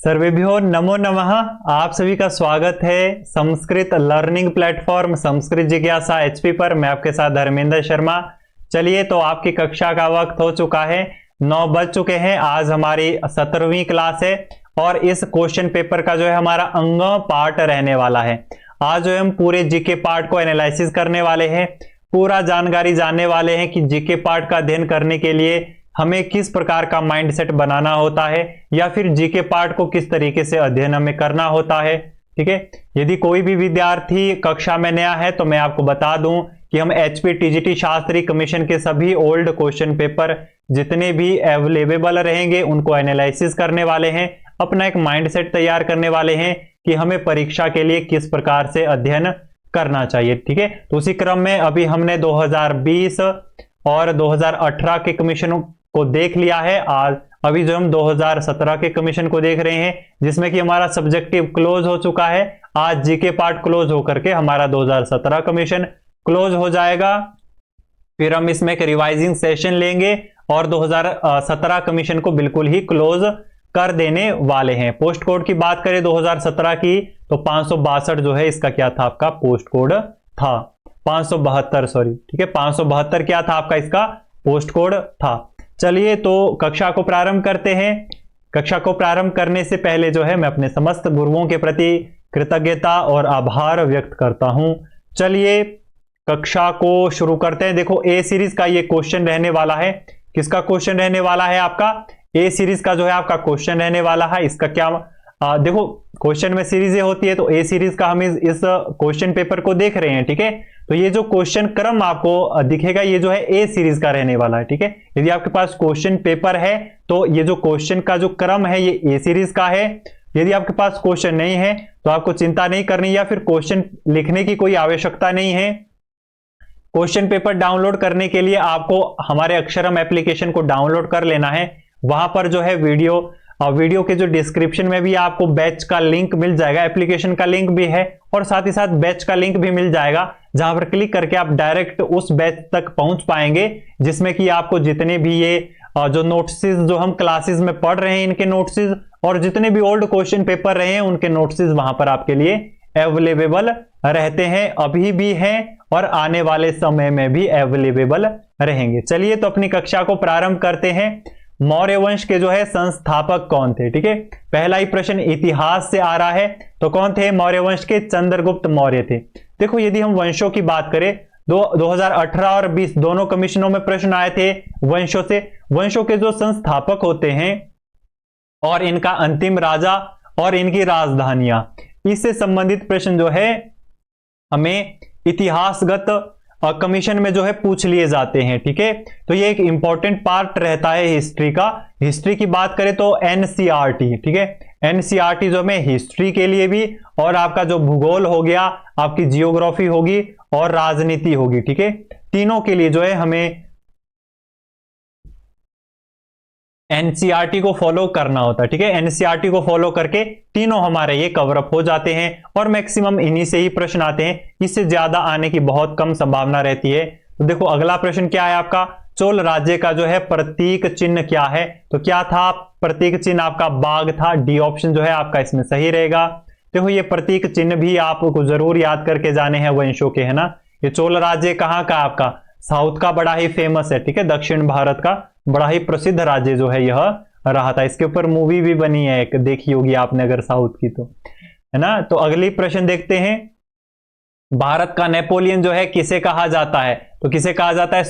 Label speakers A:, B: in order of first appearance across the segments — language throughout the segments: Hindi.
A: सर्वेभ्यो नमो नमः। आप सभी का स्वागत है संस्कृत लर्निंग प्लेटफॉर्म संस्कृत जिज्ञासा एचपी पर। मैं आपके साथ धर्मेंद्र शर्मा। चलिए, तो आपकी कक्षा का वक्त हो चुका है, 9 बज चुके हैं। आज हमारी 17वीं क्लास है और इस क्वेश्चन पेपर का जो है हमारा अंग पार्ट रहने वाला है। आज जो है हम पूरे जीके पार्ट को एनालिसिस करने वाले हैं, पूरा जानकारी जानने वाले हैं कि जीके पार्ट का अध्ययन करने के लिए हमें किस प्रकार का माइंडसेट बनाना होता है या फिर जीके पार्ट को किस तरीके से अध्ययन हमें करना होता है। ठीक है, यदि कोई भी विद्यार्थी कक्षा में नया है तो मैं आपको बता दूं कि हम एचपी टीजीटी शास्त्री कमीशन के सभी ओल्ड क्वेश्चन पेपर जितने भी अवेलेबल रहेंगे उनको एनालिसिस करने वाले हैं, अपना एक माइंडसेट तैयार करने वाले हैं कि हमें परीक्षा के लिए किस प्रकार से अध्ययन करना चाहिए। ठीक है, तो उसी क्रम में अभी हमने 2020 और 2018 के कमीशन को देख लिया है। आज अभी जो हम 2017 के कमीशन को देख रहे हैं, जिसमें कि हमारा सब्जेक्टिव क्लोज हो चुका है। आज जीके पार्ट क्लोज होकर के हमारा 2017 कमीशन क्लोज हो जाएगा। फिर हम इसमें एक रिवाइजिंग सेशन लेंगे और 2017 कमीशन को बिल्कुल ही क्लोज कर देने वाले हैं। पोस्ट कोड की बात करें 2017 की तो 562 जो है इसका क्या था, आपका पोस्ट कोड था 572, सॉरी। ठीक है, 572 क्या था आपका, इसका पोस्ट कोड था। चलिए, तो कक्षा को प्रारंभ करते हैं। कक्षा को प्रारंभ करने से पहले जो है मैं अपने समस्त गुरुओं के प्रति कृतज्ञता और आभार व्यक्त करता हूं। चलिए, कक्षा को शुरू करते हैं। देखो, ए सीरीज का ये क्वेश्चन रहने वाला है। किसका क्वेश्चन रहने वाला है आपका? ए सीरीज का जो है आपका क्वेश्चन रहने वाला है। इसका क्या देखो, क्वेश्चन में सीरीजें होती है तो ए सीरीज का हम इस क्वेश्चन पेपर को देख रहे हैं। ठीक है, तो ये जो क्वेश्चन क्रम आपको दिखेगा ये जो है ए सीरीज का रहने वाला है। ठीक है, यदि आपके पास क्वेश्चन पेपर है तो ये जो क्वेश्चन का जो क्रम है ये ए सीरीज का है। यदि आपके पास क्वेश्चन नहीं है तो आपको चिंता नहीं करनी या फिर क्वेश्चन लिखने की कोई आवश्यकता नहीं है। क्वेश्चन पेपर डाउनलोड करने के लिए आपको हमारे अक्षरम एप्लीकेशन को डाउनलोड कर लेना है। वहां पर जो है वीडियो के जो डिस्क्रिप्शन में भी आपको बैच का लिंक मिल जाएगा, एप्लीकेशन का लिंक भी है और साथ ही साथ बैच का लिंक भी मिल जाएगा, जहां पर क्लिक करके आप डायरेक्ट उस बैच तक पहुंच पाएंगे, जिसमें कि आपको जितने भी ये जो नोट्सेस जो हम क्लासेस में पढ़ रहे हैं इनके नोट्सेस और जितने भी ओल्ड क्वेश्चन पेपर रहे हैं उनके नोट्सेस वहां पर आपके लिए अवेलेबल रहते हैं, अभी भी हैं और आने वाले समय में भी अवेलेबल रहेंगे। चलिए, तो अपनी कक्षा को प्रारंभ करते हैं। मौर्य वंश के जो है संस्थापक कौन थे? ठीक है, पहला ही प्रश्न इतिहास से आ रहा है। तो कौन थे मौर्य वंश के? चंद्रगुप्त मौर्य थे। देखो, यदि हम वंशों की बात करें 2018 और 20 दोनों कमीशनों में प्रश्न आए थे वंशों से। वंशों के जो संस्थापक होते हैं और इनका अंतिम राजा और इनकी राजधानियां, इससे संबंधित प्रश्न जो है हमें इतिहासगत कमीशन में जो है पूछ लिए जाते हैं। ठीक है, तो ये एक इंपॉर्टेंट पार्ट रहता है हिस्ट्री का। हिस्ट्री की बात करें तो एनसीईआरटी, ठीक है, एनसीईआरटी जो हमें हिस्ट्री के लिए भी और आपका जो भूगोल हो गया, आपकी जियोग्राफी होगी और राजनीति होगी। ठीक है, तीनों के लिए जो है हमें एनसीईआरटी को फॉलो करना होता है। ठीक है, एनसीईआरटी को फॉलो करके तीनों हमारे ये कवर अप हो जाते हैं और मैक्सिमम इन्हीं से ही प्रश्न आते हैं, इससे ज्यादा आने की बहुत कम संभावना रहती है। तो देखो, अगला प्रश्न क्या है आपका? चोल राज्य का जो है प्रतीक चिन्ह क्या है? तो क्या था प्रतीक चिन्ह? आपका बाघ था। डी ऑप्शन जो है आपका इसमें सही रहेगा। देखो, ये प्रतीक चिन्ह भी आपको जरूर याद करके जाने हैं वंशों के, है ना। ये चोल राज्य कहाँ का? आपका साउथ का बड़ा ही फेमस है। ठीक है, दक्षिण भारत का बड़ा ही प्रसिद्ध राज्य जो है यह रहा था। इसके ऊपर मूवी भी बनी है, एक देखी होगी आपने अगर साउथ की तो, है ना। तो अगली प्रश्न देखते हैं। भारत का नेपोलियन जो है किसे कहा जाता है? तो किसे कहा जाता है?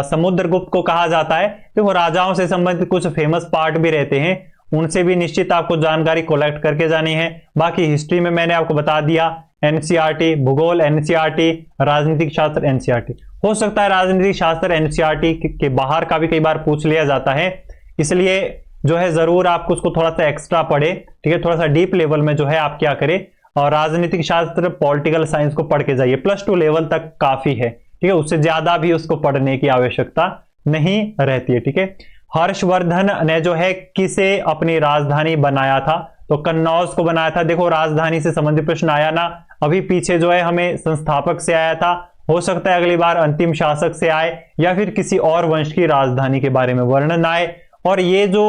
A: समुद्रगुप्त को कहा जाता है। देखो, राजाओं से संबंधित कुछ फेमस पार्ट भी रहते हैं, उनसे भी निश्चित आपको जानकारी कलेक्ट करके जानी है। बाकी हिस्ट्री में मैंने आपको बता दिया, एनसीईआरटी, भूगोल एनसीईआरटी, राजनीतिक शास्त्र एनसीईआरटी। हो सकता है राजनीतिक शास्त्र एनसीईआरटी के बाहर का भी कई बार पूछ लिया जाता है, इसलिए जो है जरूर आपको उसको थोड़ा सा एक्स्ट्रा पढ़े। ठीक है, थोड़ा सा डीप लेवल में जो है आप क्या करें, और राजनीतिक शास्त्र पॉलिटिकल साइंस को पढ़ के जाइए। +2 लेवल तक काफी है। ठीक है, उससे ज्यादा भी उसको पढ़ने की आवश्यकता नहीं रहती है। ठीक है, हर्षवर्धन ने जो है किसे अपनी राजधानी बनाया था? तो कन्नौज को बनाया था। देखो, राजधानी से संबंधित प्रश्न आया ना, अभी पीछे जो है हमें संस्थापक से आया था, हो सकता है अगली बार अंतिम शासक से आए या फिर किसी और वंश की राजधानी के बारे में वर्णन आए। और ये जो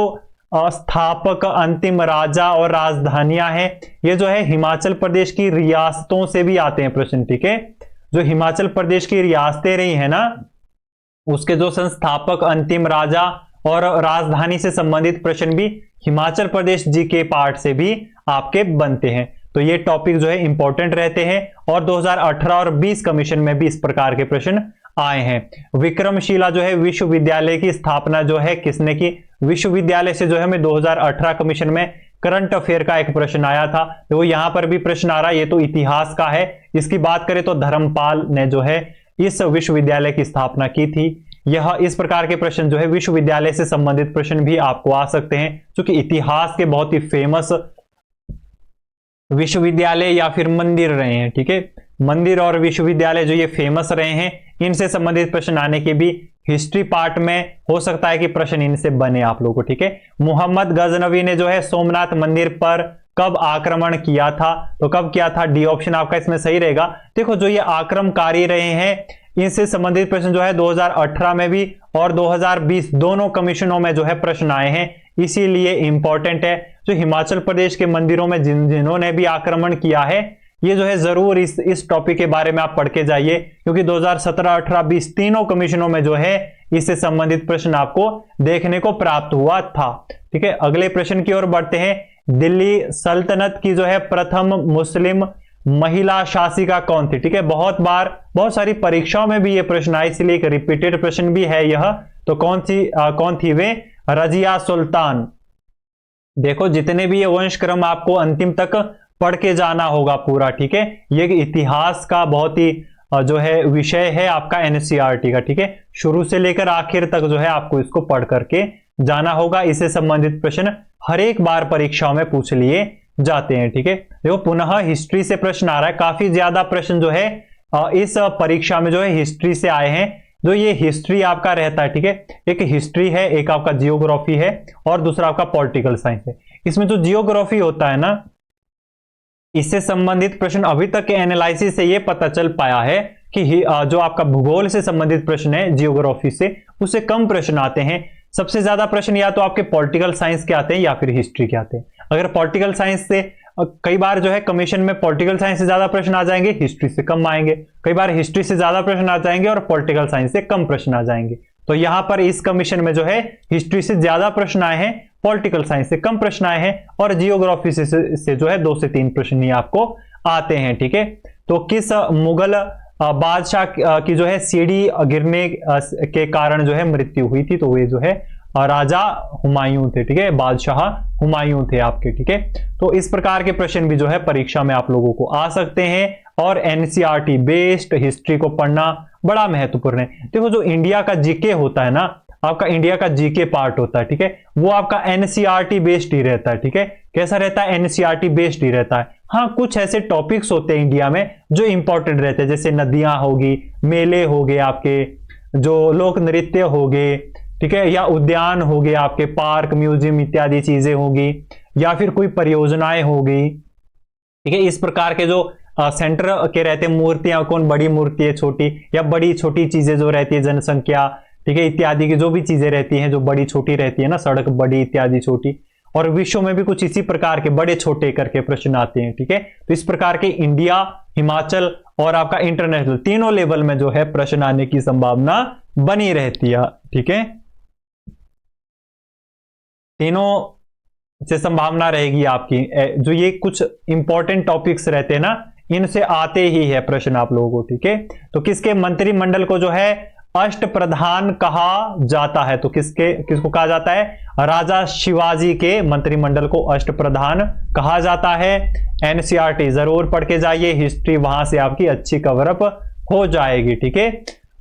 A: स्थापक, अंतिम राजा और राजधानियां हैं, ये जो है हिमाचल प्रदेश की रियासतों से भी आते हैं प्रश्न, ठीक है। जो हिमाचल प्रदेश की रियासतें रही है ना, उसके जो संस्थापक, अंतिम राजा और राजधानी से संबंधित प्रश्न भी हिमाचल प्रदेश जी के पार्ट से भी आपके बनते हैं। तो ये टॉपिक जो है इंपॉर्टेंट रहते हैं और 2018 और 20 कमीशन में भी इस प्रकार के प्रश्न आए हैं। विक्रमशिला जो है विश्वविद्यालय की स्थापना जो है किसने की? विश्वविद्यालय से जो है हमें 2018 कमीशन में करंट अफेयर का एक प्रश्न आया था, तो यहां पर भी प्रश्न आ रहा है। ये तो इतिहास का है। इसकी बात करें तो धर्मपाल ने जो है इस विश्वविद्यालय की स्थापना की थी। यह इस प्रकार के प्रश्न जो है विश्वविद्यालय से संबंधित प्रश्न भी आपको आ सकते हैं, क्योंकि इतिहास के बहुत ही फेमस विश्वविद्यालय या फिर मंदिर रहे हैं, ठीक है। मंदिर और विश्वविद्यालय जो ये फेमस रहे हैं, इनसे संबंधित प्रश्न आने के भी हिस्ट्री पार्ट में हो सकता है कि प्रश्न इनसे बने आप लोगों को, ठीक है। मोहम्मद गजनवी ने जो है सोमनाथ मंदिर पर कब आक्रमण किया था? तो कब किया था? डी ऑप्शन आपका इसमें सही रहेगा। देखो, जो ये आक्रमणकारी रहे हैं, इनसे संबंधित प्रश्न जो है 2018 में भी और 2020 दोनों कमीशनों में जो है प्रश्न आए हैं, इसीलिए इंपॉर्टेंट है। जो हिमाचल प्रदेश के मंदिरों में जिन्होंने भी आक्रमण किया है, ये जो है जरूर इस टॉपिक के बारे में आप पढ़ के जाइए, क्योंकि 2017, 18, 20 तीनों कमीशनों में जो है इससे संबंधित प्रश्न आपको देखने को प्राप्त हुआ था, ठीक है। अगले प्रश्न की ओर बढ़ते हैं। दिल्ली सल्तनत की जो है प्रथम मुस्लिम महिला शासिका कौन थी? ठीक है, बहुत सारी परीक्षाओं में भी ये प्रश्न आए, इसलिए एक रिपीटेड प्रश्न भी है यह। तो कौन थी वे? रजिया सुल्तान। देखो, जितने भी ये वंश क्रम आपको अंतिम तक पढ़ के जाना होगा पूरा, ठीक है। ये इतिहास का बहुत ही जो है विषय है आपका एनसीईआरटी का, ठीक है। शुरू से लेकर आखिर तक जो है आपको इसको पढ़ करके जाना होगा। इससे संबंधित प्रश्न हर एक बार परीक्षाओं में पूछ लिए जाते हैं, ठीक है। देखो, पुनः हिस्ट्री से प्रश्न आ रहा है। काफी ज्यादा प्रश्न जो है इस परीक्षा में जो है हिस्ट्री से आए हैं। जो ये हिस्ट्री आपका रहता है, ठीक है, एक हिस्ट्री है, एक आपका जियोग्राफी है और दूसरा आपका पॉलिटिकल साइंस है। इसमें जो जियोग्राफी होता है ना, इससे संबंधित प्रश्न अभी तक के एनालिसिस से ये पता चल पाया है कि जो आपका भूगोल से संबंधित प्रश्न है जियोग्राफी से, उससे कम प्रश्न आते हैं। सबसे ज्यादा प्रश्न या तो आपके पॉलिटिकल साइंस के आते हैं या फिर हिस्ट्री के आते हैं। अगर पॉलिटिकल साइंस से कई बार जो है कमीशन में पॉलिटिकल साइंस से ज्यादा प्रश्न आ जाएंगे, हिस्ट्री से कम आएंगे। कई बार हिस्ट्री से ज्यादा प्रश्न आ जाएंगे और पॉलिटिकल साइंस से कम प्रश्न आ जाएंगे। तो यहां पर इस कमीशन में जो है हिस्ट्री से ज्यादा प्रश्न आए हैं, पॉलिटिकल साइंस से कम प्रश्न आए हैं और जियोग्राफी से जो है 2 से 3 प्रश्न ही आपको आते हैं, ठीक है। तो किस मुगल बादशाह की जो है सीढ़ी गिरने के कारण जो है मृत्यु हुई थी? तो वे जो है राजा हुमायूं थे, ठीक है, बादशाह हुमायूं थे आपके, ठीक है। तो इस प्रकार के प्रश्न भी जो है परीक्षा में आप लोगों को आ सकते हैं और एनसीईआरटी बेस्ड हिस्ट्री को पढ़ना बड़ा महत्वपूर्ण है। देखो, जो इंडिया का जीके होता है ना, आपका इंडिया का जीके पार्ट होता है, ठीक है, वो आपका एनसीईआरटी बेस्ड ही रहता है, ठीक है। कैसा रहता है? एनसीईआरटी बेस्ड ही रहता है। हाँ, कुछ ऐसे टॉपिक्स होते हैं इंडिया में जो इंपॉर्टेंट रहते हैं, जैसे नदियां होगी, मेले हो गए आपके, जो लोक नृत्य हो गए, ठीक है, या उद्यान हो गए आपके, पार्क, म्यूजियम इत्यादि चीजें होगी, या फिर कोई परियोजनाएं होगी, ठीक है। इस प्रकार के जो सेंटर के रहते हैं, मूर्तियां, कौन बड़ी मूर्ति है, छोटी, या बड़ी छोटी चीजें जो रहती है, जनसंख्या, ठीक है, इत्यादि की जो भी चीजें रहती हैं, जो बड़ी छोटी रहती है ना, सड़क बड़ी इत्यादि छोटी, और विश्व में भी कुछ इसी प्रकार के बड़े छोटे करके प्रश्न आते हैं, ठीक है। तो इस प्रकार के इंडिया, हिमाचल और आपका इंटरनेशनल तीनों लेवल में जो है प्रश्न आने की संभावना बनी रहती है, ठीक है। तीनों से संभावना रहेगी आपकी। जो ये कुछ इंपॉर्टेंट टॉपिक्स रहते हैं ना, इनसे आते ही है प्रश्न आप लोगों को, ठीक है। तो किसके मंत्रिमंडल को जो है अष्ट प्रधान कहा जाता है? तो किसको कहा जाता है? राजा शिवाजी के मंत्रिमंडल को अष्ट प्रधान कहा जाता है। एनसीईआरटी जरूर पढ़ के जाइए, हिस्ट्री वहां से आपकी अच्छी कवरअप हो जाएगी, ठीक है।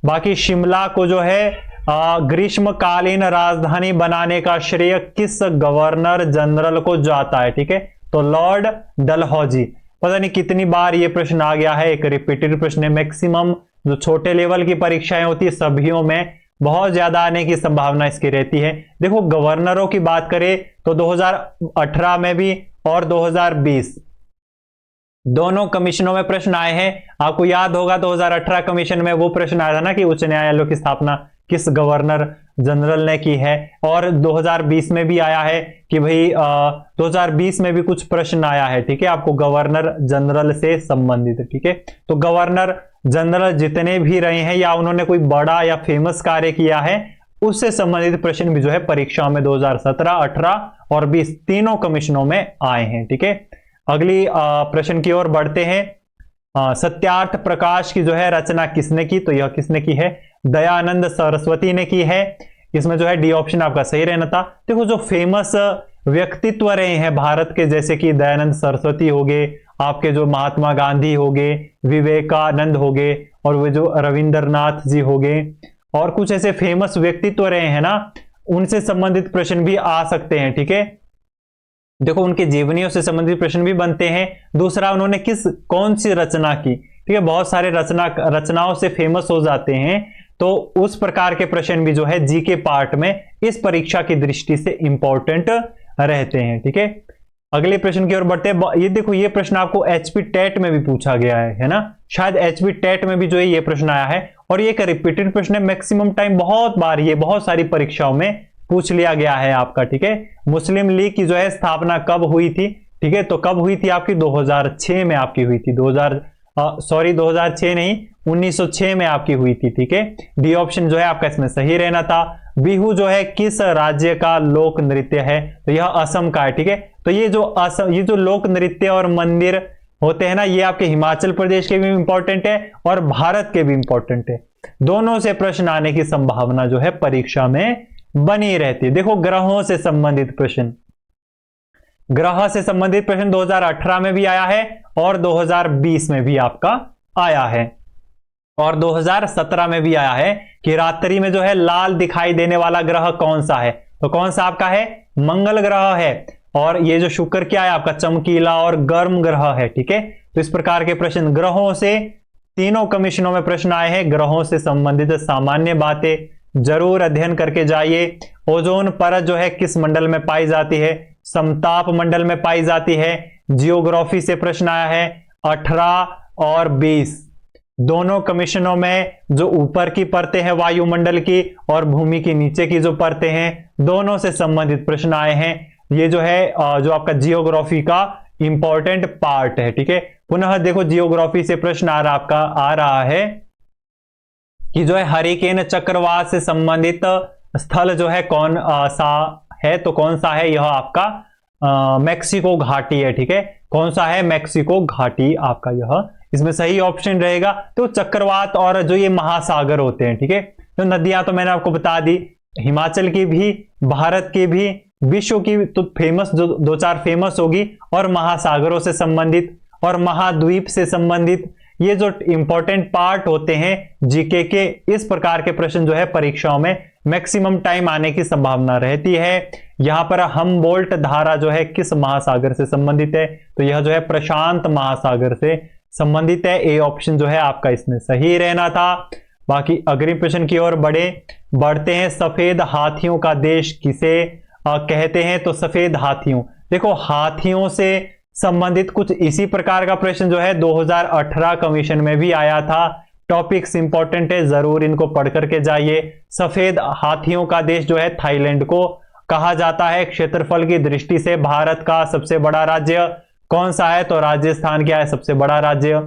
A: बाकी शिमला को जो है ग्रीष्मकालीन राजधानी बनाने का श्रेय किस गवर्नर जनरल को जाता है? ठीक है, तो लॉर्ड डलहौजी। पता नहीं कितनी बार ये प्रश्न आ गया है, एक रिपीटेड प्रश्न है। मैक्सिमम जो छोटे लेवल की परीक्षाएं होती है सभीयों में बहुत ज्यादा आने की संभावना इसकी रहती है। देखो गवर्नरों की बात करें तो 2018 में भी और 2020 दोनों कमीशनों में प्रश्न आए हैं। आपको याद होगा 2018 कमीशन में वो प्रश्न आया था ना कि उच्च न्यायालयों की स्थापना किस गवर्नर जनरल ने की है। और 2020 में भी आया है कि भाई 2020 में भी कुछ प्रश्न आया है, ठीक है, आपको गवर्नर जनरल से संबंधित, ठीक है। तो गवर्नर जनरल जितने भी रहे हैं या उन्होंने कोई बड़ा या फेमस कार्य किया है, उससे संबंधित प्रश्न भी जो है परीक्षा में 2017, 18 और 20 तीनों कमीशनों में आए हैं, ठीक है। अगली प्रश्न की ओर बढ़ते हैं। सत्यार्थ प्रकाश की जो है रचना किसने की, तो यह किसने की है, दयानंद सरस्वती ने की है। इसमें जो है डी ऑप्शन आपका सही रहना था। देखो जो फेमस व्यक्तित्व रहे हैं भारत के, जैसे कि दयानंद सरस्वती हो गए, आपके जो महात्मा गांधी हो गए, विवेकानंद हो गए, और वे जो रविंद्रनाथ जी हो गए, और कुछ ऐसे फेमस व्यक्तित्व रहे हैं ना, उनसे संबंधित प्रश्न भी आ सकते हैं, ठीक है। देखो उनके जीवनियों से संबंधित प्रश्न भी बनते हैं। दूसरा, उन्होंने कौन सी रचना की, ठीक है, बहुत सारे रचनाओं से फेमस हो जाते हैं, तो उस प्रकार के प्रश्न भी जो है जीके पार्ट में इस परीक्षा की दृष्टि से इंपॉर्टेंट रहते हैं, ठीक है। अगले प्रश्न की ओर बढ़ते हैं। ये देखो, ये प्रश्न आपको एचपी टेट में भी पूछा गया है ना, शायद एचपी टेट में भी जो है ये प्रश्न आया है, और ये एक रिपीटेड प्रश्न है। मैक्सिमम टाइम बहुत बार ये बहुत सारी परीक्षाओं में पूछ लिया गया है आपका, ठीक है। मुस्लिम लीग की जो है स्थापना कब हुई थी, ठीक है, तो कब हुई थी आपकी, 2006 में आपकी हुई थी। 2006 नहीं, 1906 में आपकी हुई थी, ठीक है। डी ऑप्शन जो है आपका इसमें सही रहना था। बिहू जो है किस राज्य का लोक नृत्य है, तो यह असम का है, ठीक है। तो ये जो लोक नृत्य और मंदिर होते हैं ना, ये आपके हिमाचल प्रदेश के भी इंपॉर्टेंट है और भारत के भी इंपॉर्टेंट है। दोनों से प्रश्न आने की संभावना जो है परीक्षा में बनी रहती है। देखो ग्रहों से संबंधित प्रश्न, ग्रह से संबंधित प्रश्न 2018 में भी आया है और 2020 में भी आपका आया है, और 2017 में भी आया है कि रात्रि में जो है लाल दिखाई देने वाला ग्रह कौन सा है, तो कौन सा आपका है, मंगल ग्रह है। और ये जो शुक्र क्या है आपका, चमकीला और गर्म ग्रह है, ठीक है। तो इस प्रकार के प्रश्न ग्रहों से तीनों कमीशनों में प्रश्न आए हैं। ग्रहों से संबंधित सामान्य बातें जरूर अध्ययन करके जाइए। ओजोन परत जो है किस मंडल में पाई जाती है, समताप मंडल में पाई जाती है। जियोग्राफी से प्रश्न आया है 18 और 20 दोनों कमीशनों में। जो ऊपर की परतें हैं वायुमंडल की और भूमि की नीचे की जो परतें हैं, दोनों से संबंधित प्रश्न आए हैं। ये जो है जो आपका जियोग्राफी का इंपॉर्टेंट पार्ट है, ठीक है। पुनः देखो जियोग्राफी से प्रश्न आ रहा है कि जो है हरिकेन चक्रवात से संबंधित स्थल जो है कौन सा है, तो कौन सा है, यह आपका मैक्सिको घाटी है, ठीक है। कौन सा है, मैक्सिको घाटी आपका यह इसमें सही ऑप्शन रहेगा। तो चक्रवात और जो ये महासागर होते हैं, ठीक है। तो नदियां तो मैंने आपको बता दी, हिमाचल की भी, भारत की भी, विश्व की तो फेमस जो 2-4 फेमस होगी, और महासागरों से संबंधित और महाद्वीप से संबंधित ये जो इंपॉर्टेंट पार्ट होते हैं जीके के, इस प्रकार के प्रश्न जो है परीक्षाओं में मैक्सिमम टाइम आने की संभावना रहती है। यहां पर हम्बोल्ट धारा जो है किस महासागर से संबंधित है, तो यह जो है प्रशांत महासागर से संबंधित है। ए ऑप्शन जो है आपका इसमें सही रहना था। बाकी अग्रिम प्रश्न की ओर बढ़ते हैं। सफेद हाथियों का देश किसे कहते हैं, तो सफेद हाथियों, देखो हाथियों से संबंधित कुछ इसी प्रकार का प्रश्न जो है 2018 कमीशन में भी आया था। टॉपिक्स इंपॉर्टेंट है, जरूर इनको पढ़ करके जाइए। सफेद हाथियों का देश जो है थाईलैंड को कहा जाता है। क्षेत्रफल की दृष्टि से भारत का सबसे बड़ा राज्य कौन सा है, तो राजस्थान क्या है सबसे बड़ा राज्य।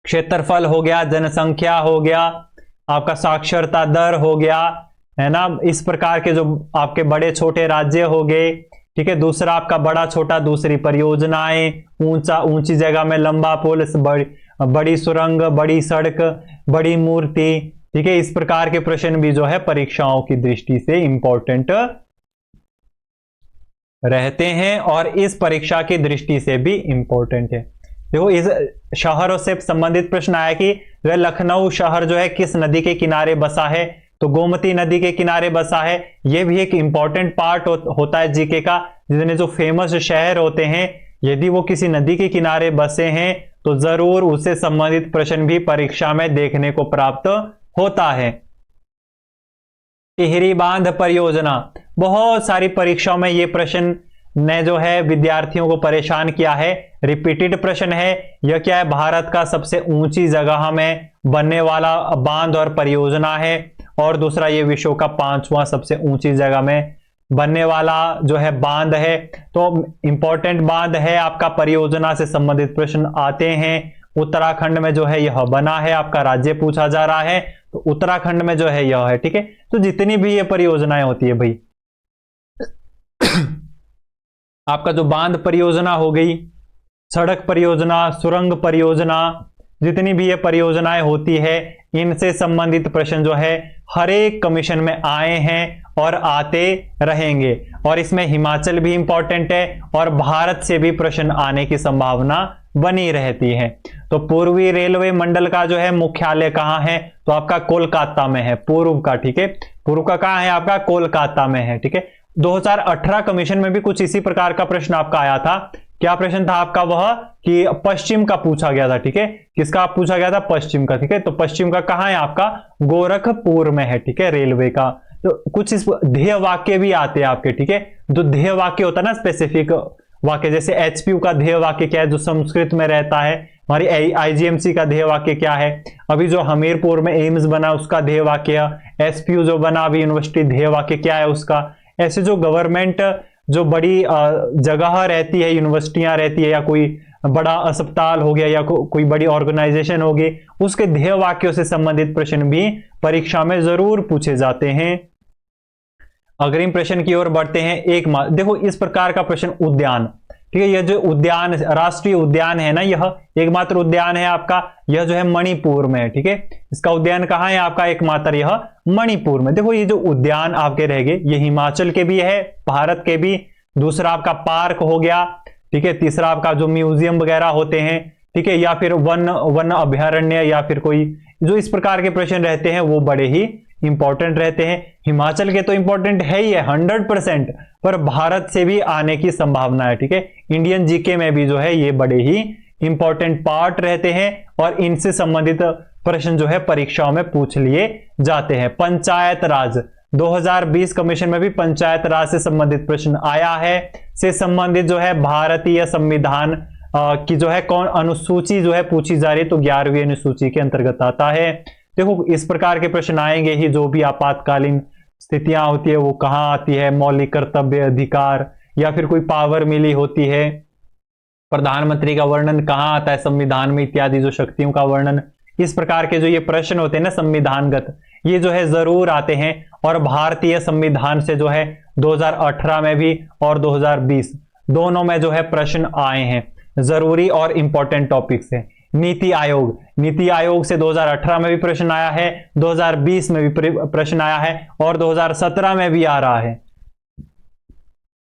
A: क्षेत्रफल हो गया, जनसंख्या हो गया, आपका साक्षरता दर हो गया, है ना, इस प्रकार के जो आपके बड़े छोटे राज्य हो गए, ठीक है। दूसरा आपका बड़ा छोटा, दूसरी परियोजनाएं, ऊंची जगह में लंबा पुल, बड़ी सुरंग, बड़ी सड़क, बड़ी मूर्ति, ठीक है। इस प्रकार के प्रश्न भी जो है परीक्षाओं की दृष्टि से इंपॉर्टेंट रहते हैं और इस परीक्षा की दृष्टि से भी इंपॉर्टेंट है। देखो इस शहरों से संबंधित प्रश्न आया कि वह लखनऊ शहर जो है किस नदी के किनारे बसा है, तो गोमती नदी के किनारे बसा है। यह भी एक इंपॉर्टेंट पार्ट होता है जीके का। जितने जो फेमस शहर होते हैं, यदि वो किसी नदी के किनारे बसे हैं तो जरूर उससे संबंधित प्रश्न भी परीक्षा में देखने को प्राप्त होता है। टिहरी बांध परियोजना, बहुत सारी परीक्षाओं में ये प्रश्न ने जो है विद्यार्थियों को परेशान किया है। रिपीटेड प्रश्न है। यह क्या है, भारत का सबसे ऊंची जगह में बनने वाला बांध और परियोजना है। और दूसरा ये विश्व का 5वां सबसे ऊंची जगह में बनने वाला जो है बांध है। तो इंपॉर्टेंट बांध है आपका, परियोजना से संबंधित प्रश्न आते हैं। उत्तराखंड में जो है यह बना है, आपका राज्य पूछा जा रहा है तो उत्तराखंड में जो है यह है, ठीक है। तो जितनी भी ये परियोजनाएं होती है भाई आपका जो बांध परियोजना हो गई, सड़क परियोजना, सुरंग परियोजना, जितनी भी ये परियोजनाएं होती है इनसे संबंधित प्रश्न जो है हर एक कमीशन में आए हैं और आते रहेंगे। और इसमें हिमाचल भी इंपॉर्टेंट है और भारत से भी प्रश्न आने की संभावना बनी रहती है। तो पूर्वी रेलवे मंडल का जो है मुख्यालय कहां है, तो आपका कोलकाता में है, पूर्व का, ठीक है। पूर्व का कहां है आपका, कोलकाता में है, ठीक है। 2018 कमीशन में भी कुछ इसी प्रकार का प्रश्न आपका आया था। क्या प्रश्न था आपका, वह कि पश्चिम का पूछा गया था, ठीक है। किसका पूछा गया था, पश्चिम का, ठीक है। तो पश्चिम का कहां है आपका, गोरखपुर में है, ठीक है, रेलवे का। तो कुछ इस ध्येय वाक्य भी आते हैं आपके, ठीक है। जो ध्येय वाक्य होता है ना, स्पेसिफिक वाक्य, जैसे एचपीयू का ध्येय वाक्य क्या है, जो संस्कृत में रहता है। हमारी आईजीएमसी का ध्येय वाक्य क्या है, अभी जो हमीरपुर में एम्स बना उसका ध्येय वाक्य, एसपीयू जो बना अभी यूनिवर्सिटी, ध्येय वाक्य क्या है उसका। ऐसे जो गवर्नमेंट जो बड़ी जगह रहती है, यूनिवर्सिटियां रहती है, या कोई बड़ा अस्पताल हो गया, या कोई बड़ी ऑर्गेनाइजेशन होगी, उसके ध्येय वाक्यों से संबंधित प्रश्न भी परीक्षा में जरूर पूछे जाते हैं। अग्रिम प्रश्न की ओर बढ़ते हैं। देखो इस प्रकार का प्रश्न, उद्यान, ठीक है। यह जो उद्यान, राष्ट्रीय उद्यान है ना, यह एकमात्र उद्यान है आपका, यह जो है मणिपुर में है, ठीक है। इसका उद्यान कहां है आपका, एकमात्र यह मणिपुर में। देखो ये जो उद्यान आपके रह गए, ये हिमाचल के भी है, भारत के भी। दूसरा आपका पार्क हो गया, ठीक है। तीसरा आपका जो म्यूजियम वगैरह होते हैं, ठीक है, या फिर वन अभ्यारण्य, या फिर कोई जो इस प्रकार के प्रश्न रहते हैं वो बड़े ही इंपॉर्टेंट रहते हैं। हिमाचल के तो इंपॉर्टेंट है ही है 100%, पर भारत से भी आने की संभावना है, ठीक है। इंडियन जीके में भी जो है ये बड़े ही इंपॉर्टेंट पार्ट रहते हैं और इनसे संबंधित प्रश्न जो है परीक्षाओं में पूछ लिए जाते हैं। पंचायत राज 2020 कमीशन में भी पंचायत राज से संबंधित प्रश्न आया है। से संबंधित जो है भारतीय संविधान की जो है कौन अनुसूची जो है पूछी जा रही है, तो 11वीं अनुसूची के अंतर्गत आता है। देखो इस प्रकार के प्रश्न आएंगे ही, जो भी आपातकालीन स्थितियां होती है वो कहां आती है, मौलिक कर्तव्य अधिकार, या फिर कोई पावर मिली होती है, प्रधानमंत्री का वर्णन कहां आता है संविधान में, इत्यादि जो शक्तियों का वर्णन, इस प्रकार के जो ये प्रश्न होते हैं ना संविधानगत, ये जो है जरूर आते हैं। और भारतीय संविधान से जो है 2018 में भी और 2020 दोनों में जो है प्रश्न आए हैं, जरूरी और इंपॉर्टेंट टॉपिक्स है। नीति आयोग से 2018 में भी प्रश्न आया है, 2020 में भी प्रश्न आया है और 2017 में भी आ रहा है।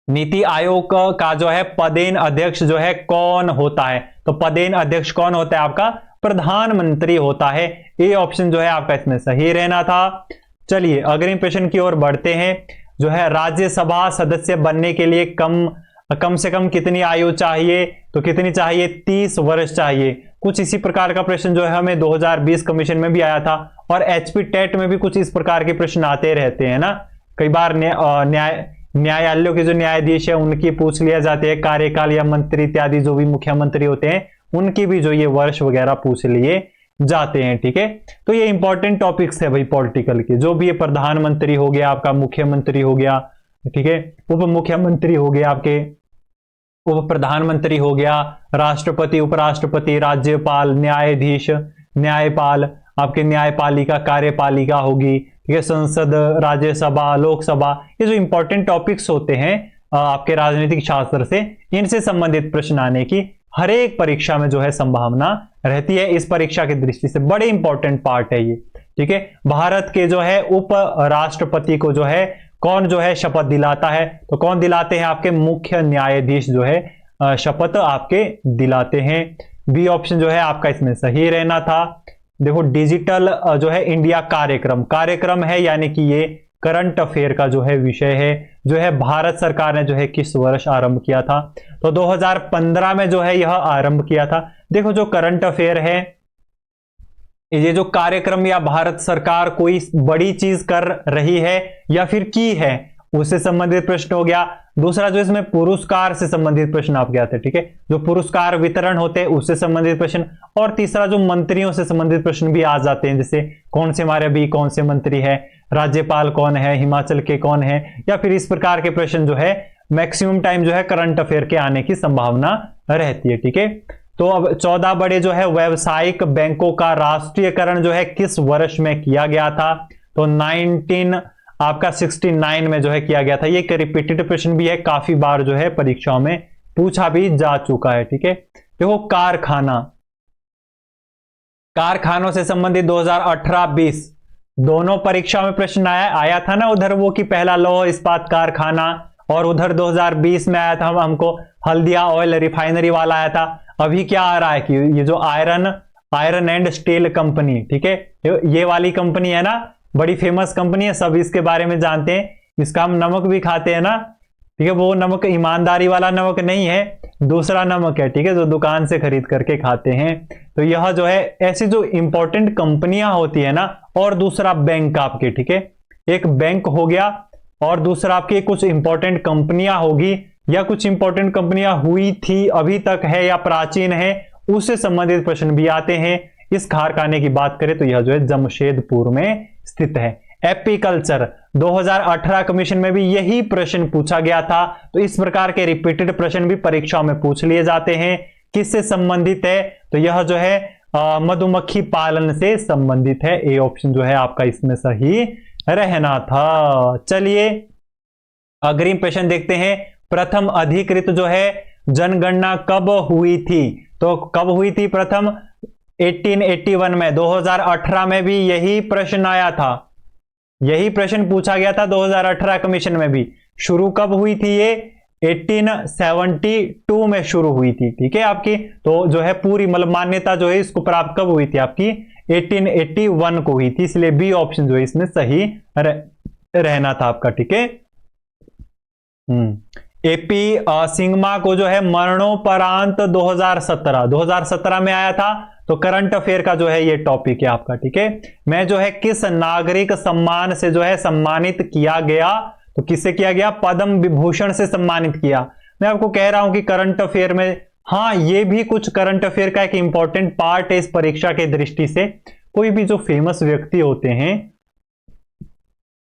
A: नीति आयोग का जो है पदेन अध्यक्ष जो है कौन होता है, तो पदेन अध्यक्ष कौन होता है आपका, प्रधानमंत्री होता है। ये ऑप्शन जो है आपका इसमें सही रहना था। चलिए अग्रिम प्रश्न की ओर बढ़ते हैं। जो है राज्यसभा सदस्य बनने के लिए कम से कम कितनी आयु चाहिए, तो कितनी चाहिए, 30 वर्ष चाहिए। कुछ इसी प्रकार का प्रश्न जो है हमें 2020 कमीशन में भी आया था और एचपी टेट में भी कुछ इस प्रकार के प्रश्न आते रहते हैं ना। कई बार न्यायालयों के जो न्यायाधीश है उनकी पूछ लिया जाते हैं कार्यकाल, या मंत्री इत्यादि जो भी मुख्यमंत्री होते हैं उनकी भी जो ये वर्ष वगैरह पूछ लिए जाते हैं, ठीक है। तो ये इंपॉर्टेंट टॉपिक्स है भाई पॉलिटिकल के, जो भी ये प्रधानमंत्री हो गया आपका, मुख्यमंत्री हो गया, ठीक है, उप मुख्यमंत्री हो गया आपके, उप प्रधानमंत्री हो गया, राष्ट्रपति, उपराष्ट्रपति, राज्यपाल, न्यायाधीश, न्यायपाल, आपके न्यायपालिका, कार्यपालिका होगी, ठीक है, संसद, राज्यसभा, लोकसभा, ये जो इंपॉर्टेंट टॉपिक्स होते हैं आपके राजनीतिक शास्त्र से, इनसे संबंधित प्रश्न आने की हर एक परीक्षा में जो है संभावना रहती है। इस परीक्षा की दृष्टि से बड़े इंपॉर्टेंट पार्ट है ये, ठीक है। भारत के जो है उप राष्ट्रपति को जो है कौन जो है शपथ दिलाता है, तो कौन दिलाते हैं, आपके मुख्य न्यायाधीश जो है शपथ आपके दिलाते हैं। बी ऑप्शन जो है आपका इसमें सही रहना था। देखो डिजिटल जो है इंडिया कार्यक्रम है, यानी कि ये करंट अफेयर का जो है विषय है, जो है भारत सरकार ने जो है किस वर्ष आरंभ किया था, तो 2015 में जो है यह आरंभ किया था। देखो जो करंट अफेयर है, ये जो कार्यक्रम या भारत सरकार कोई बड़ी चीज कर रही है या फिर की है, उससे संबंधित प्रश्न हो गया। दूसरा जो इसमें पुरस्कार से संबंधित प्रश्न आपके आते हैं, ठीक है, जो पुरस्कार वितरण होते हैं उससे संबंधित प्रश्न। और तीसरा जो मंत्रियों से संबंधित प्रश्न भी आ जाते हैं, जैसे कौन से हमारे अभी कौन से मंत्री है, राज्यपाल कौन है, हिमाचल के कौन है, या फिर इस प्रकार के प्रश्न जो है मैक्सिमम टाइम जो है करंट अफेयर के आने की संभावना रहती है। ठीक है, तो अब 14 बड़े जो है व्यावसायिक बैंकों का राष्ट्रीयकरण जो है किस वर्ष में किया गया था? तो 1969 में जो है किया गया था। ये एक रिपीटेड प्रश्न भी है, काफी बार जो है परीक्षाओं में पूछा भी जा चुका है। ठीक है, देखो कारखानों से संबंधित 2018-20 दोनों परीक्षा में प्रश्न आया था ना उधर, वो कि पहला लौह इस्पात कारखाना, और उधर 2020 में आया था हमको हल्दिया ऑयल रिफाइनरी वाला आया था। अभी क्या आ रहा है कि ये जो आयरन एंड स्टील कंपनी, ठीक है, ये वाली कंपनी है ना, बड़ी फेमस कंपनी है, सब इसके बारे में जानते हैं। इसका हम नमक भी खाते हैं ना, ठीक है, वो नमक ईमानदारी वाला नमक नहीं है, दूसरा नमक है, ठीक है, जो दुकान से खरीद करके खाते हैं। तो यह जो है ऐसी जो इंपॉर्टेंट कंपनियां होती है ना, और दूसरा बैंक आपके, ठीक है, एक बैंक हो गया और दूसरा आपकी कुछ इंपॉर्टेंट कंपनियां होगी, या कुछ इंपॉर्टेंट कंपनियां हुई थी, अभी तक है या प्राचीन है, उससे संबंधित प्रश्न भी आते हैं। इस कारखाने की बात करें तो यह जो है जमशेदपुर में स्थित है। एपीकल्चर 2018 कमीशन में भी यही प्रश्न पूछा गया था। तो इस प्रकार के रिपीटेड प्रश्न भी परीक्षाओं में पूछ लिए जाते हैं। किससे संबंधित है? तो यह जो है मधुमक्खी पालन से संबंधित है। ए ऑप्शन जो है आपका इसमें सही रहना था। चलिए अग्रिम प्रश्न देखते हैं। प्रथम अधिकृत जो है जनगणना कब हुई थी? तो कब हुई थी प्रथम? 1881 में। 2018 में भी यही प्रश्न आया था, यही प्रश्न पूछा गया था 2018 कमीशन में भी। शुरू कब हुई थी ये? 1872 में शुरू हुई थी, ठीक है आपकी। तो जो है पूरी मतलब मान्यता जो है इसको प्राप्त कब हुई थी आपकी? 1881 को हुई थी, इसलिए बी ऑप्शन जो है इसमें सही रहना था आपका, ठीक है। एपी सिंगमा को जो है मरणोपरांत 2017 में आया था। तो करंट अफेयर का जो है ये टॉपिक है आपका, ठीक है। मैं जो है किस नागरिक सम्मान से जो है सम्मानित किया गया? तो किससे किया गया? पद्म विभूषण से सम्मानित किया। मैं आपको कह रहा हूं कि करंट अफेयर में, हाँ ये भी कुछ करंट अफेयर का एक इंपॉर्टेंट पार्ट है इस परीक्षा के दृष्टि से। कोई भी जो फेमस व्यक्ति होते हैं,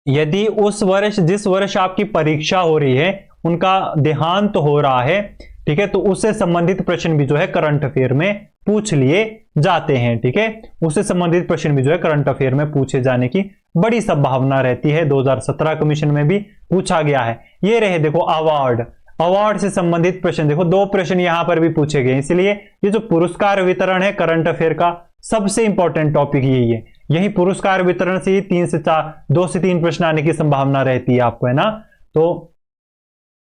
A: यदि उस वर्ष जिस वर्ष आपकी परीक्षा हो रही है उनका देहांत हो रहा है, ठीक है, तो उससे संबंधित प्रश्न भी जो है करंट अफेयर में पूछ लिए जाते हैं, ठीक है। उससे संबंधित प्रश्न भी जो है करंट अफेयर में पूछे जाने की बड़ी संभावना रहती है। 2017 कमीशन में भी पूछा गया है। ये रहे देखो अवार्ड से संबंधित प्रश्न, देखो 2 प्रश्न यहां पर भी पूछे गए। इसलिए ये जो पुरस्कार वितरण है करंट अफेयर का सबसे इंपॉर्टेंट टॉपिक यही है। यही पुरस्कार वितरण से ही 2 से 3 प्रश्न आने की संभावना रहती है आपको, है ना। तो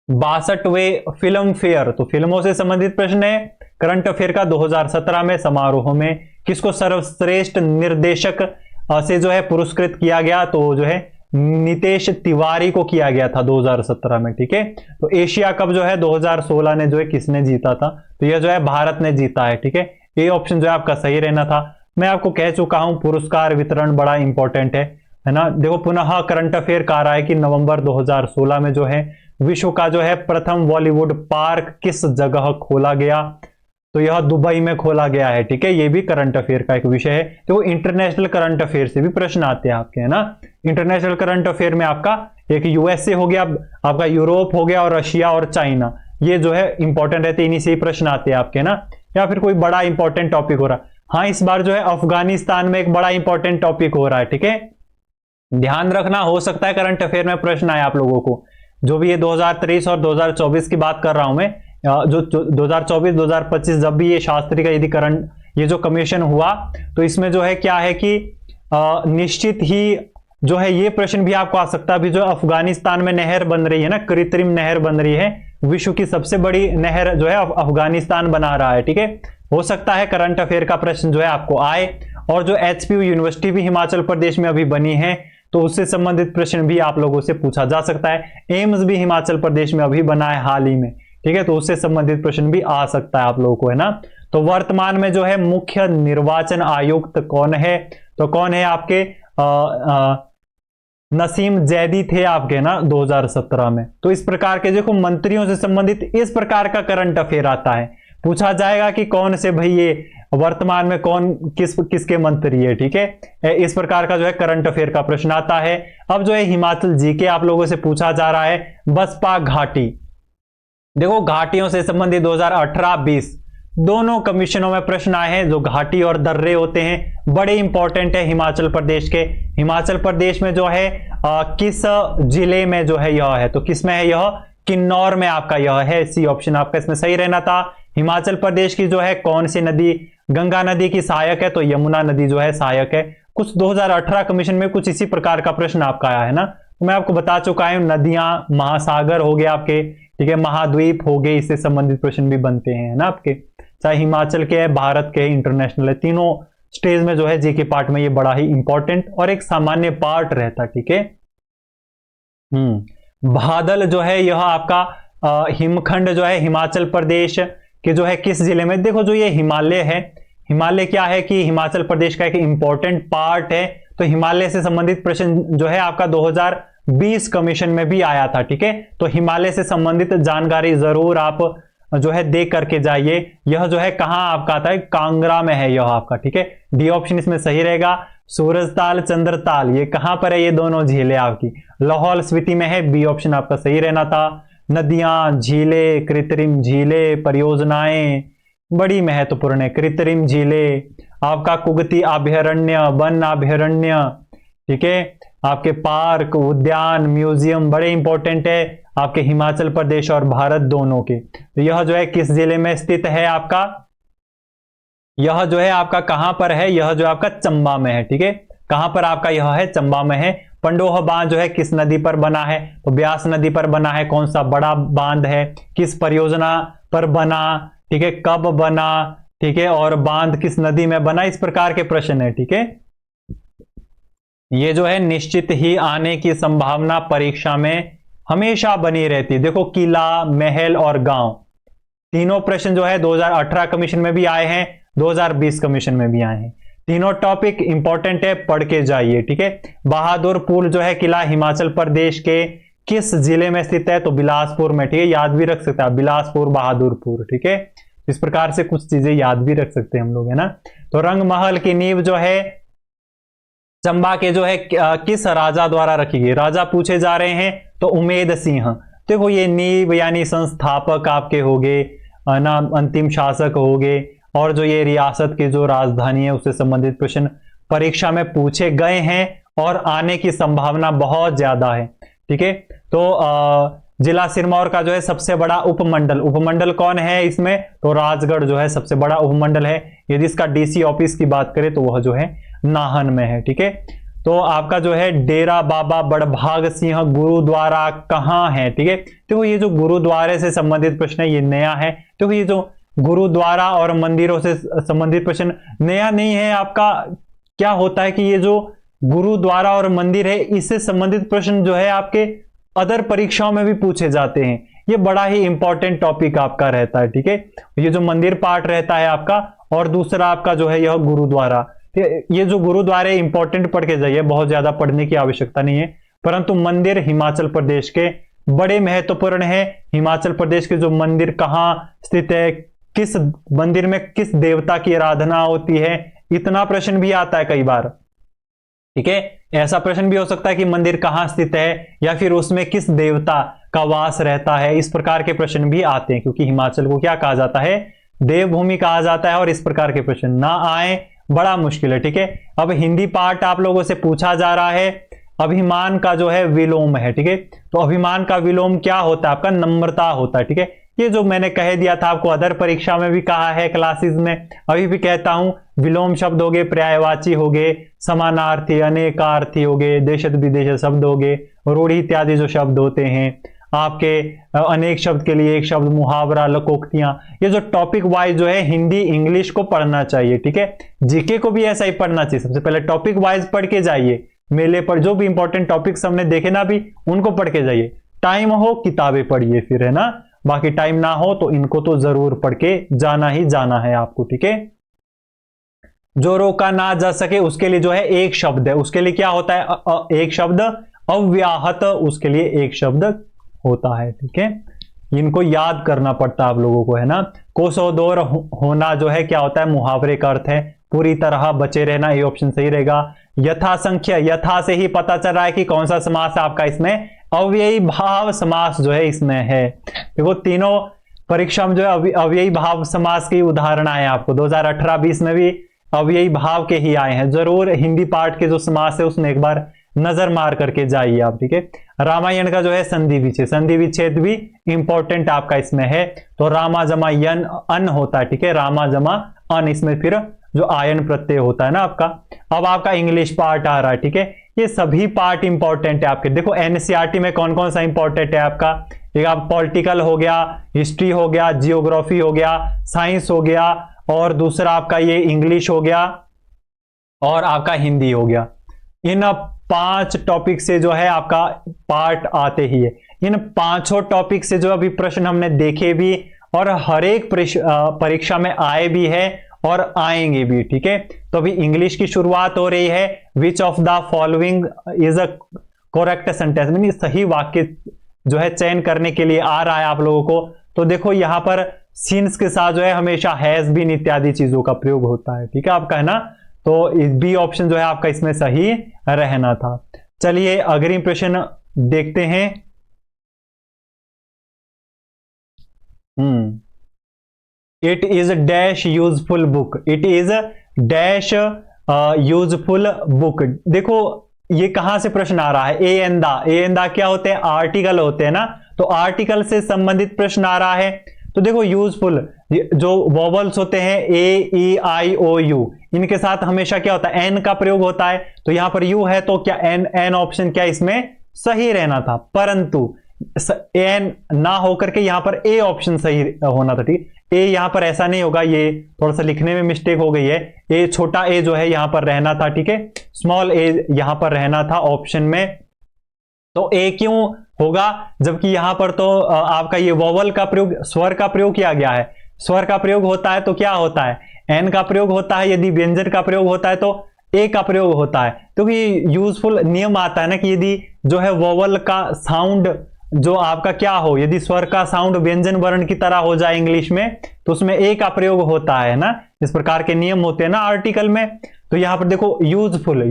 A: 62वें फिल्म फेयर, तो फिल्मों से संबंधित प्रश्न है करंट अफेयर का। 2017 में समारोह में किसको सर्वश्रेष्ठ निर्देशक से जो है पुरस्कृत किया गया? तो जो है नितेश तिवारी को किया गया था 2017 में, ठीक है। तो एशिया कप जो है 2016 ने जो है किसने जीता था? तो यह जो है भारत ने जीता है, ठीक है। ये ऑप्शन जो है आपका सही रहना था। मैं आपको कह चुका हूं पुरस्कार वितरण बड़ा इंपॉर्टेंट है ना। देखो पुनः करंट अफेयर का आ रहा है कि नवंबर 2016 में जो है विश्व का जो है प्रथम बॉलीवुड पार्क किस जगह खोला गया? तो यह दुबई में खोला गया है, ठीक है। ये भी करंट अफेयर का एक विषय है। तो इंटरनेशनल करंट अफेयर से भी प्रश्न आते हैं आपके, है ना। इंटरनेशनल करंट अफेयर में आपका एक यूएसए हो गया, आपका यूरोप हो गया, और रशिया और चाइना, ये जो है इंपॉर्टेंट रहते हैं, इन्हीं से ही प्रश्न आते हैं आपके, ना। या फिर कोई बड़ा इंपॉर्टेंट टॉपिक हो रहा है, हाँ इस बार जो है अफगानिस्तान में एक बड़ा इंपॉर्टेंट टॉपिक हो रहा है, ठीक है। ध्यान रखना, हो सकता है करंट अफेयर में प्रश्न आए आप लोगों को। जो भी ये 2023 और 2024 की बात कर रहा हूं मैं, जो 2024-2025 जब भी ये शास्त्री का यदि करंट ये जो कमीशन हुआ, तो इसमें जो है क्या है कि निश्चित ही जो है ये प्रश्न भी आपको आ सकता है। अभी जो अफगानिस्तान में नहर बन रही है ना, कृत्रिम नहर बन रही है, विश्व की सबसे बड़ी नहर जो है अफगानिस्तान बना रहा है, ठीक है। हो सकता है करंट अफेयर का प्रश्न जो है आपको आए। और जो एचपीयू यूनिवर्सिटी भी हिमाचल प्रदेश में अभी बनी है, तो उससे संबंधित प्रश्न भी आप लोगों से पूछा जा सकता है। एम्स भी हिमाचल प्रदेश में अभी बना है हाल ही में, ठीक है, तो उससे संबंधित प्रश्न भी आ सकता है आप लोगों को, है ना। तो वर्तमान में जो है मुख्य निर्वाचन आयुक्त कौन है? तो कौन है आपके? नसीम जैदी थे आपके, ना, 2017 में। तो इस प्रकार के देखो मंत्रियों से संबंधित इस प्रकार का करंट अफेयर आता है। पूछा जाएगा कि कौन से भाई ये वर्तमान में कौन किसके मंत्री है, ठीक है। इस प्रकार का जो है करंट अफेयर का प्रश्न आता है। अब जो है हिमाचल जीके आप लोगों से पूछा जा रहा है। बसपा घाटी, देखो घाटियों से संबंधित 2018-20 दोनों कमीशनों में प्रश्न आए हैं। जो घाटी और दर्रे होते हैं बड़े इंपॉर्टेंट है हिमाचल प्रदेश के। हिमाचल प्रदेश में जो है किस जिले में जो है यह है, तो किस में है यह, किन्नौर में आपका यह है। सी ऑप्शन आपका इसमें सही रहना था। हिमाचल प्रदेश की जो है कौन सी नदी गंगा नदी की सहायक है, तो यमुना नदी जो है सहायक है। कुछ 2018 कमीशन में कुछ इसी प्रकार का प्रश्न आपका आया है ना, तो मैं आपको बता चुका हूं। नदियां, महासागर हो गए आपके, ठीक है, महाद्वीप हो गए, इससे संबंधित प्रश्न भी बनते हैं ना आपके, चाहे हिमाचल के है, भारत के, इंटरनेशनल है, तीनों स्टेज में जो है जीके पार्ट में ये बड़ा ही इंपॉर्टेंट और एक सामान्य पार्ट रहता, ठीक है। बादल जो है यह आपका हिमखंड जो है हिमाचल प्रदेश के जो है किस जिले में, देखो जो ये हिमालय है, हिमालय क्या है कि हिमाचल प्रदेश का एक इंपॉर्टेंट पार्ट है। तो हिमालय से संबंधित प्रश्न जो है आपका 2020 कमीशन में भी आया था, ठीक है। तो हिमालय से संबंधित जानकारी जरूर आप जो है देख करके जाइए। यह जो है कहां आपका आता है, कांगड़ा में है यह आपका, ठीक है। डी ऑप्शन इसमें सही रहेगा। सूरजताल, चंद्रताल, ये कहां पर है, ये दोनों झीलें आपकी लाहौल स्पीति में है। बी ऑप्शन आपका सही रहना था। नदियां, झीलें, कृत्रिम झीलें, परियोजनाएं बड़ी महत्वपूर्ण है। कृत्रिम झीलें आपका कुगती अभयारण्य, वन अभयारण्य, ठीक है, आपके पार्क, उद्यान, म्यूजियम बड़े इंपॉर्टेंट है आपके हिमाचल प्रदेश और भारत दोनों के। तो यह जो है किस जिले में स्थित है आपका, यह जो है आपका कहां पर है, यह जो आपका चंबा में है, ठीक है। कहां पर आपका यह है, चंबा में है। पंडोह बांध जो है किस नदी पर बना है, तो ब्यास नदी पर बना है। कौन सा बड़ा बांध है, किस परियोजना पर बना, ठीक है, कब बना, ठीक है, और बांध किस नदी में बना, इस प्रकार के प्रश्न है, ठीक है। ये जो है निश्चित ही आने की संभावना परीक्षा में हमेशा बनी रहती है। देखो किला, महल और गांव, तीनों प्रश्न जो है 2018 कमीशन में भी आए हैं, 2020 कमीशन में भी आए हैं। तीनों टॉपिक इंपॉर्टेंट है, पढ़ के जाइए, ठीक है। बहादुरपुर जो है किला हिमाचल प्रदेश के किस जिले में स्थित है, तो बिलासपुर में, ठीक है, याद भी रख सकते हैं बिलासपुर, बहादुरपुर, ठीक है। इस प्रकार से कुछ चीजें याद भी रख सकते हैं हम लोग, है ना। तो रंगमहल की नींव जो है चंबा के जो है किस राजा द्वारा रखी गई, राजा पूछे जा रहे हैं, तो उमेद सिंह। देखो ये नींव यानी संस्थापक आपके हो गए ना, अंतिम शासक हो गए, और जो ये रियासत की जो राजधानी है उससे संबंधित प्रश्न परीक्षा में पूछे गए हैं और आने की संभावना बहुत ज्यादा है, ठीक है। तो जिला सिरमौर का जो है सबसे बड़ा उपमंडल कौन है इसमें, तो राजगढ़ जो है सबसे बड़ा उपमंडल है। यदि इसका डीसी ऑफिस की बात करें तो वह जो है नाहन में है, ठीक है। तो आपका जो है डेरा बाबा बड़भाग सिंह गुरुद्वारा कहां है, ठीक है। देखो ये जो गुरुद्वारे से संबंधित प्रश्न है ये नया है। देखो ये जो गुरुद्वारा और मंदिरों से संबंधित प्रश्न नया नहीं है आपका। क्या होता है कि ये जो गुरुद्वारा और मंदिर है इससे संबंधित प्रश्न जो है आपके अदर परीक्षाओं में भी पूछे जाते हैं। ये बड़ा ही इंपॉर्टेंट टॉपिक आपका रहता है, ठीक है। ये जो मंदिर पार्ट रहता है आपका, और दूसरा आपका जो है यह गुरुद्वारा। ये जो गुरुद्वारे इंपॉर्टेंट पढ़ के जाइए, बहुत ज्यादा पढ़ने की आवश्यकता नहीं है, परंतु मंदिर हिमाचल प्रदेश के बड़े महत्वपूर्ण है। हिमाचल प्रदेश के जो मंदिर कहां स्थित है, किस मंदिर में किस देवता की आराधना होती है, इतना प्रश्न भी आता है कई बार, ठीक है। ऐसा प्रश्न भी हो सकता है कि मंदिर कहां स्थित है या फिर उसमें किस देवता का वास रहता है, इस प्रकार के प्रश्न भी आते हैं, क्योंकि हिमाचल को क्या कहा जाता है, देवभूमि कहा जाता है। और इस प्रकार के प्रश्न ना आए बड़ा मुश्किल है, ठीक है। अब हिंदी पार्ट आप लोगों से पूछा जा रहा है, अभिमान का जो है विलोम है, ठीक है। तो अभिमान का विलोम क्या होता है, आपका नम्रता होता है, ठीक है। ये जो मैंने कह दिया था आपको, अदर परीक्षा में भी कहा है, क्लासेस में अभी भी कहता हूं, विलोम शब्द हो गए, पर्यायवाची हो गए, समानार्थी, अनेकार्थी हो गए, देशत विदेश शब्द हो गए, रूढ़ी इत्यादि जो शब्द होते हैं आपके, अनेक शब्द के लिए एक शब्द, मुहावरा, लोकोक्तियां, ये जो टॉपिक वाइज जो है हिंदी इंग्लिश को पढ़ना चाहिए, ठीक है। जीके को भी ऐसा ही पढ़ना चाहिए। सबसे पहले टॉपिक वाइज पढ़ के जाइए, मेले पर जो भी इंपॉर्टेंट टॉपिक्स हमने देखे ना भी, उनको पढ़ के जाइए। टाइम हो किताबें पढ़िए फिर, है ना। बाकी टाइम ना हो तो इनको तो जरूर पढ़ के जाना ही जाना है आपको, ठीक है। जो रोका ना जा सके उसके लिए जो है एक शब्द है, उसके लिए क्या होता है, एक शब्द, अव्याहत उसके लिए एक शब्द होता है, ठीक है। इनको याद करना पड़ता है आप लोगों को, है ना। कोसोदोर होना जो है क्या होता है, मुहावरे का अर्थ है। पूरी तरह बचे रहना, ये ऑप्शन सही रहेगा। यथासंख्य, यथा से ही पता चल रहा है कि कौन सा समास आपका इसमें अव्ययी भाव समास जो है इसमें है। देखो तीनों परीक्षा में जो है अव्ययी भाव समास की उदाहरण आए आपको 2018-20 में भी अव्ययी भाव के ही आए हैं। जरूर हिंदी पार्ट के जो समास है उसमें एक बार नजर मार करके जाइए आप, ठीक है। रामायण का जो है संधि विच्छेद, संधि विच्छेद भी इंपॉर्टेंट आपका इसमें है। तो रामा जमा यन अन होता है, ठीक है, रामा जमा अन, इसमें फिर जो आयन प्रत्यय होता है ना आपका। अब आपका इंग्लिश पार्ट आ रहा है, ठीक है। ये सभी पार्ट इंपॉर्टेंट है आपके। देखो एनसीईआरटी में कौन कौन सा इंपॉर्टेंट है आपका, एक आप पॉलिटिकल हो गया, हिस्ट्री हो गया, जियोग्राफी हो गया, साइंस हो गया, और दूसरा आपका ये इंग्लिश हो गया, और आपका हिंदी हो गया। इन 5 टॉपिक से जो है आपका पार्ट आते ही है। इन 5 टॉपिक से जो अभी प्रश्न हमने देखे भी और हर एक परीक्षा में आए भी है और आएंगे भी, ठीक है। तो अभी इंग्लिश की शुरुआत हो रही है। Which of the following is a correct sentence, यानी सही वाक्य जो है चयन करने के लिए आ रहा है आप लोगों को। तो देखो यहां पर सिंस के साथ जो है हमेशा हैज बीन इत्यादि चीजों का प्रयोग होता है, ठीक है आपका, है ना। तो बी ऑप्शन जो है आपका इसमें सही रहना था। चलिए अग्रिम प्रश्न देखते हैं। It is dash useful book, it is dash useful book. देखो ये कहां से प्रश्न आ रहा है, ए एंड दा क्या होते हैं, आर्टिकल होते हैं ना। तो आर्टिकल से संबंधित प्रश्न आ रहा है। तो देखो यूजफुल जो वोवल्स होते हैं ए ई आई ओ यू, इनके साथ हमेशा क्या होता है, एन का प्रयोग होता है। तो यहां पर यू है तो क्या एन ऑप्शन क्या इसमें सही रहना था, परंतु एन ना होकर के यहां पर ए ऑप्शन सही होना था, ठीक। ए यहां पर ऐसा नहीं होगा, ये थोड़ा सा लिखने में मिस्टेक हो गई है। ए छोटा ए जो है यहां पर रहना था, ठीक है, स्मॉल ए यहां पर रहना था ऑप्शन में। तो ए क्यों होगा, जबकि यहां पर तो आपका ये वोवल का प्रयोग, स्वर का प्रयोग किया गया है। स्वर का प्रयोग होता है तो क्या होता है, एन का प्रयोग होता है। यदि व्यंजन का प्रयोग होता है तो ए का प्रयोग होता है। क्योंकि यूजफुल नियम आता है ना कि यदि जो है वोवल का साउंड जो आपका क्या हो, यदि स्वर का साउंड व्यंजन वर्ण की तरह हो जाए इंग्लिश में, तो उसमें ए का प्रयोग होता है ना। इस प्रकार के नियम होते हैं ना आर्टिकल में। तो यहां पर देखो यूजफुल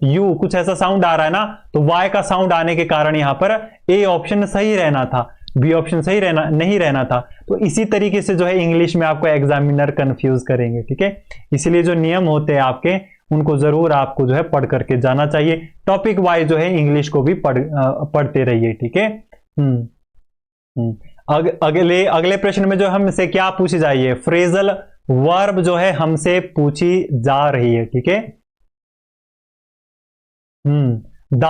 A: यू कुछ ऐसा साउंड आ रहा है ना, तो वाई का साउंड आने के कारण यहां पर ए ऑप्शन सही रहना था, बी ऑप्शन सही रहना नहीं रहना था। तो इसी तरीके से जो है इंग्लिश में आपको एग्जामिनर कंफ्यूज करेंगे, ठीक है। इसलिए जो नियम होते हैं आपके, उनको जरूर आपको जो है पढ़ करके जाना चाहिए। टॉपिक वाइज जो है इंग्लिश को भी पढ़ते रहिए, ठीक है। अगले प्रश्न में जो हमसे क्या पूछी जाइए, फ्रेजल वर्ब जो है हमसे पूछी जा रही है, ठीक है। The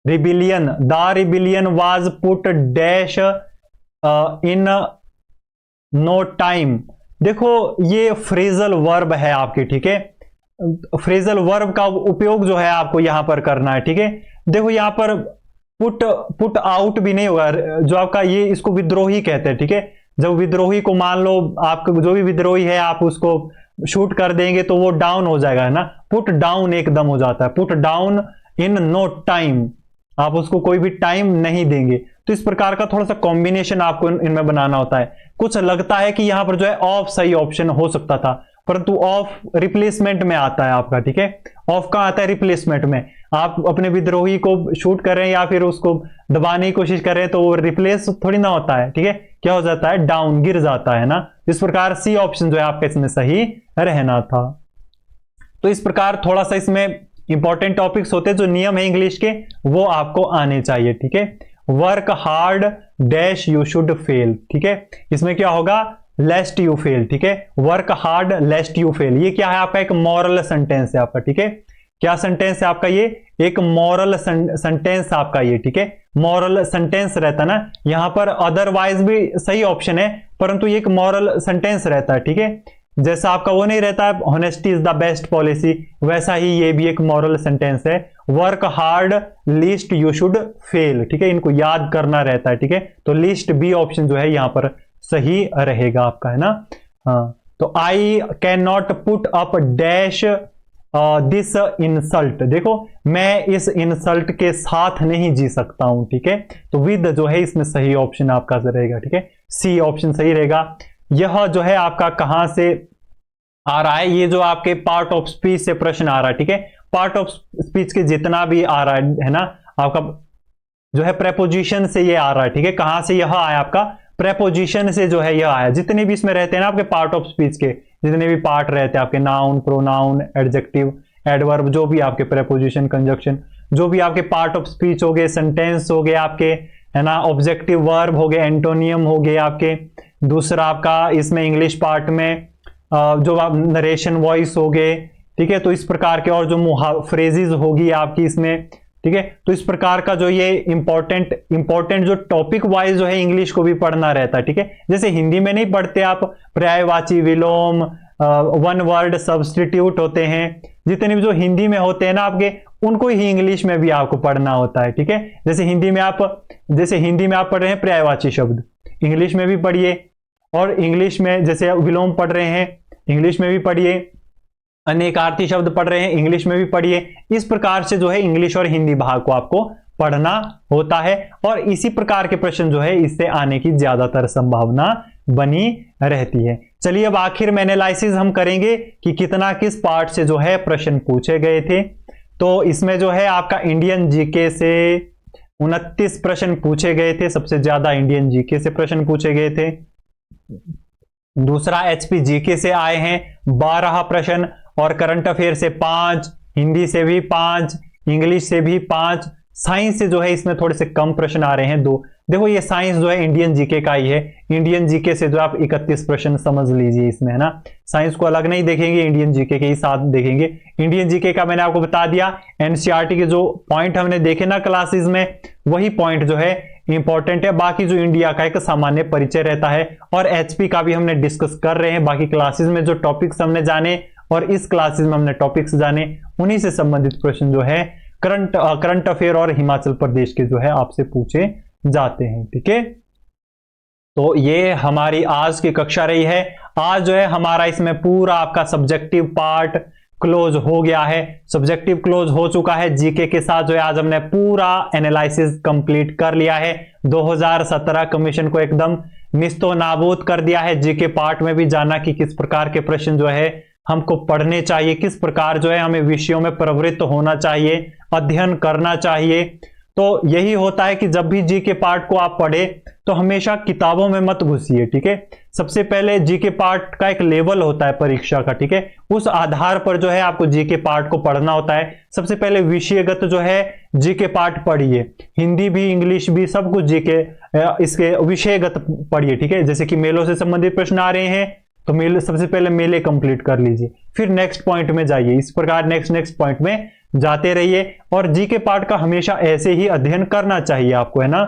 A: rebellion was put dash in no time. देखो ये फ्रेजल वर्ब है आपकी, ठीक है। फ्रेजल वर्ब का उपयोग जो है आपको यहां पर करना है, ठीक है। देखो यहां पर पुट आउट भी नहीं होगा, जो आपका ये इसको विद्रोही कहते हैं, ठीक है। जब विद्रोही को मान लो आपका जो भी विद्रोही है आप उसको शूट कर देंगे तो वो डाउन हो जाएगा, है ना। पुट डाउन एकदम हो जाता है, put down in no time, आप उसको कोई भी टाइम नहीं देंगे। तो इस प्रकार का थोड़ा सा कॉम्बिनेशन आपको इनमें बनाना होता है। कुछ लगता है कि यहां पर जो है ऑफ सही ऑप्शन हो सकता था, परंतु ऑफ रिप्लेसमेंट में आता है आपका, ठीक है। ऑफ का आता है रिप्लेसमेंट में। आप अपने विद्रोही को शूट कर रहे हैं या फिर उसको दबाने की कोशिश कर रहे हैं तो वो रिप्लेस थोड़ी ना होता है, ठीक है। क्या हो जाता है, डाउन, गिर जाता है ना। इस प्रकार सी ऑप्शन जो है आपका इसमें सही रहना था। तो इस प्रकार थोड़ा सा इसमें इंपॉर्टेंट टॉपिक्स होते हैं, जो नियम है इंग्लिश के वो आपको आने चाहिए, ठीक है। Work hard dash you should fail, ठीक है। इसमें क्या होगा, लेस्ट यू फेल, ठीक है। वर्क हार्ड लेस्ट यू फेल, ये क्या है आपका, एक मॉरल सेंटेंस है आपका, ठीक है। क्या सेंटेंस है आपका, ये एक मॉरल सेंटेंस आपका ये, ठीक है। मॉरल सेंटेंस रहता है ना, यहां पर अदरवाइज भी सही ऑप्शन है, परंतु ये एक मॉरल सेंटेंस रहता है, ठीक है। जैसा आपका वो नहीं रहता है honesty is the best policy, वैसा ही ये भी एक मॉरल सेंटेंस है। Work hard least you should fail, ठीक है। इनको याद करना रहता है, ठीक है। तो लीस्ट बी ऑप्शन जो है यहां पर सही रहेगा आपका, है ना। हाँ, तो I can not put up dash this insult, देखो मैं इस इंसल्ट के साथ नहीं जी सकता हूं, ठीक है। तो विद जो है इसमें सही ऑप्शन आपका रहेगा, ठीक है, सी ऑप्शन सही रहेगा। यह जो है आपका कहां से आ रहा है, ये जो आपके पार्ट ऑफ स्पीच से प्रश्न आ रहा है, ठीक है। पार्ट ऑफ स्पीच के जितना भी आ रहा है ना, आपका जो है प्रेपोजिशन से ये आ रहा है, ठीक है। कहां से यह आया, आपका प्रेपोजिशन से जो है यह आया। जितने भी इसमें रहते हैं ना आपके पार्ट ऑफ स्पीच के, जितने भी पार्ट रहते हैं आपके, नाउन, प्रोनाउन, एडजेक्टिव, एडवर्ब, जो भी आपके प्रेपोजिशन, कंजक्शन, जो भी आपके पार्ट ऑफ स्पीच हो गए, सेंटेंस हो गए आपके, है ना, ऑब्जेक्टिव वर्ब हो गए, एंटोनियम हो गए आपके, दूसरा आपका इसमें इंग्लिश पार्ट में जो आप नरेशन वॉइस हो गए, ठीक है। तो इस प्रकार के और जो फ्रेजेस होगी आपकी इसमें, ठीक है। तो इस प्रकार का जो ये इंपॉर्टेंट जो टॉपिक वाइज जो है इंग्लिश को भी पढ़ना रहता है, ठीक है। जैसे हिंदी में नहीं पढ़ते आप, पर्यायवाची, विलोम, वन वर्ड सब्स्टिट्यूट होते हैं, जितने भी जो हिंदी में होते हैं ना आपके, उनको ही इंग्लिश में भी आपको पढ़ना होता है, ठीक है। जैसे हिंदी में आप पढ़ रहे हैं पर्यायवाची शब्द, इंग्लिश में भी पढ़िए, और इंग्लिश में जैसे विलोम पढ़ रहे हैं, इंग्लिश में भी पढ़िए, अनेकार्थी शब्द पढ़ रहे हैं, इंग्लिश में भी पढ़िए। इस प्रकार से जो है इंग्लिश और हिंदी भाग को आपको पढ़ना होता है, और इसी प्रकार के प्रश्न जो है इससे आने की ज्यादातर संभावना बनी रहती है। चलिए अब आखिर में एनालिसिस हम करेंगे कि कितना किस पार्ट से जो है प्रश्न पूछे गए थे। तो इसमें जो है आपका इंडियन जीके से 29 प्रश्न पूछे गए थे, सबसे ज्यादा इंडियन जीके से प्रश्न पूछे गए थे। दूसरा एचपी जीके से आए हैं 12 प्रश्न, और करंट अफेयर से 5, हिंदी से भी 5, इंग्लिश से भी 5, साइंस से जो है इसमें थोड़े से कम प्रश्न आ रहे हैं 2। देखो ये साइंस जो है इंडियन जीके का ही है, इंडियन जीके से जो आप 31 प्रश्न समझ लीजिए इसमें, है ना। साइंस को अलग नहीं देखेंगे, इंडियन जीके के ही साथ देखेंगे। इंडियन जीके का मैंने आपको बता दिया, एनसीईआरटी के जो पॉइंट हमने देखे ना क्लासेस में, वही पॉइंट जो है इंपॉर्टेंट है। बाकी जो इंडिया का एक सामान्य परिचय रहता है, और एचपी का भी हमने डिस्कस कर रहे हैं। बाकी क्लासेस में जो टॉपिक्स हमने जाने और इस क्लासेस में हमने टॉपिक्स जाने, उन्हीं से संबंधित प्रश्न जो है करंट अफेयर और हिमाचल प्रदेश के जो है आपसे पूछे जाते हैं, ठीक है। तो ये हमारी आज की कक्षा रही है। आज जो है हमारा इसमें पूरा आपका सब्जेक्टिव पार्ट क्लोज हो गया है, सब्जेक्टिव क्लोज हो चुका है। जीके के साथ जो है आज हमने पूरा एनालिसिस कंप्लीट कर लिया है। 2017 कमीशन को एकदम निस्तो नाबूद कर दिया है। जीके पार्ट में भी जाना कि किस प्रकार के प्रश्न जो है हमको पढ़ने चाहिए, किस प्रकार जो है हमें विषयों में प्रवृत्त होना चाहिए, अध्ययन करना चाहिए। तो यही होता है कि जब भी जीके पार्ट को आप पढ़े तो हमेशा किताबों में मत घुसिए, ठीक है। सबसे पहले जीके पार्ट का एक लेवल होता है परीक्षा का, ठीक है। उस आधार पर जो है आपको जीके पार्ट को पढ़ना होता है। सबसे पहले विषयगत जो है जीके पार्ट पढ़िए, हिंदी भी इंग्लिश भी सब कुछ जीके इसके विषयगत पढ़िए, ठीक है। जैसे कि मेलों से संबंधित प्रश्न आ रहे हैं तो मेले, सबसे पहले मेले कंप्लीट कर लीजिए, फिर नेक्स्ट पॉइंट में जाइए। इस प्रकार नेक्स्ट पॉइंट में जाते रहिए, और जीके पार्ट का हमेशा ऐसे ही अध्ययन करना चाहिए आपको, है ना।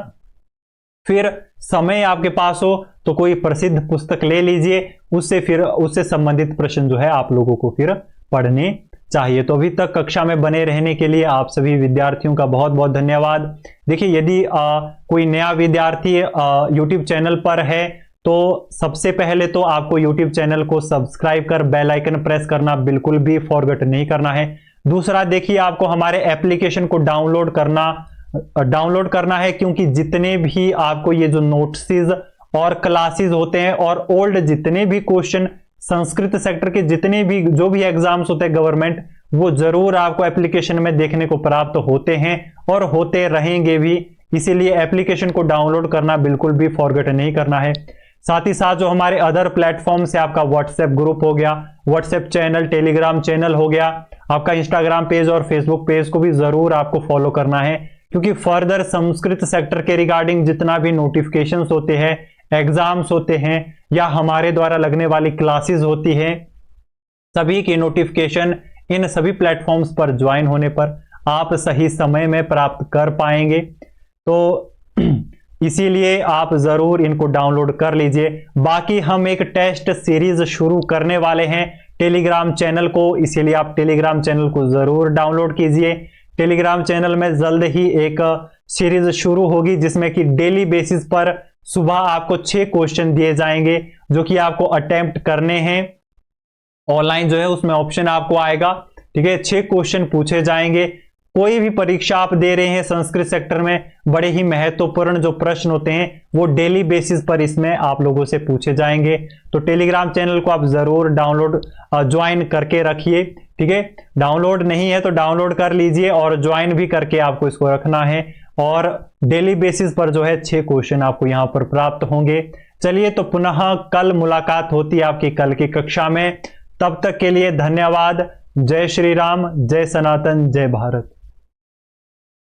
A: फिर समय आपके पास हो तो कोई प्रसिद्ध पुस्तक ले लीजिए, उससे संबंधित प्रश्न जो है आप लोगों को फिर पढ़ने चाहिए। तो अभी तक कक्षा में बने रहने के लिए आप सभी विद्यार्थियों का बहुत बहुत धन्यवाद। देखिए यदि कोई नया विद्यार्थी यूट्यूब चैनल पर है तो सबसे पहले तो आपको YouTube चैनल को सब्सक्राइब कर बेल आइकन प्रेस करना बिल्कुल भी फॉरगेट नहीं करना है। दूसरा देखिए आपको हमारे एप्लीकेशन को डाउनलोड करना है, क्योंकि जितने भी आपको ये जो नोट्सेस और क्लासेस होते हैं और ओल्ड जितने भी क्वेश्चन संस्कृत सेक्टर के जितने भी जो भी एग्जाम्स होते हैं गवर्नमेंट, वो जरूर आपको एप्लीकेशन में देखने को प्राप्त होते हैं और होते रहेंगे भी। इसीलिए एप्लीकेशन को डाउनलोड करना बिल्कुल भी फॉरगेट नहीं करना है। साथ ही साथ जो हमारे अदर प्लेटफॉर्म से आपका व्हाट्सएप ग्रुप हो गया, व्हाट्सएप चैनल, टेलीग्राम चैनल हो गया, आपका इंस्टाग्राम पेज और फेसबुक पेज को भी जरूर आपको फॉलो करना है, क्योंकि फर्दर संस्कृत सेक्टर के रिगार्डिंग जितना भी नोटिफिकेशंस होते हैं, एग्जाम्स होते हैं या हमारे द्वारा लगने वाली क्लासेस होती है, सभी की नोटिफिकेशन इन सभी प्लेटफॉर्म्स पर ज्वाइन होने पर आप सही समय में प्राप्त कर पाएंगे। तो इसीलिए आप जरूर इनको डाउनलोड कर लीजिए। बाकी हम एक टेस्ट सीरीज शुरू करने वाले हैं टेलीग्राम चैनल को, इसीलिए आप टेलीग्राम चैनल को जरूर डाउनलोड कीजिए। टेलीग्राम चैनल में जल्द ही एक सीरीज शुरू होगी जिसमें कि डेली बेसिस पर सुबह आपको 6 क्वेश्चन दिए जाएंगे जो कि आपको अटेम्प्ट करने हैं। ऑनलाइन जो है उसमें ऑप्शन आपको आएगा ठीक है, 6 क्वेश्चन पूछे जाएंगे। कोई भी परीक्षा आप दे रहे हैं संस्कृत सेक्टर में, बड़े ही महत्वपूर्ण जो प्रश्न होते हैं वो डेली बेसिस पर इसमें आप लोगों से पूछे जाएंगे। तो टेलीग्राम चैनल को आप जरूर डाउनलोड ज्वाइन करके रखिए। ठीक है, डाउनलोड नहीं है तो डाउनलोड कर लीजिए और ज्वाइन भी करके आपको इसको रखना है। और डेली बेसिस पर जो है 6 क्वेश्चन आपको यहां पर प्राप्त होंगे। चलिए, तो पुनः कल मुलाकात होती है आपकी कल की कक्षा में। तब तक के लिए धन्यवाद। जय श्री राम, जय सनातन, जय भारत।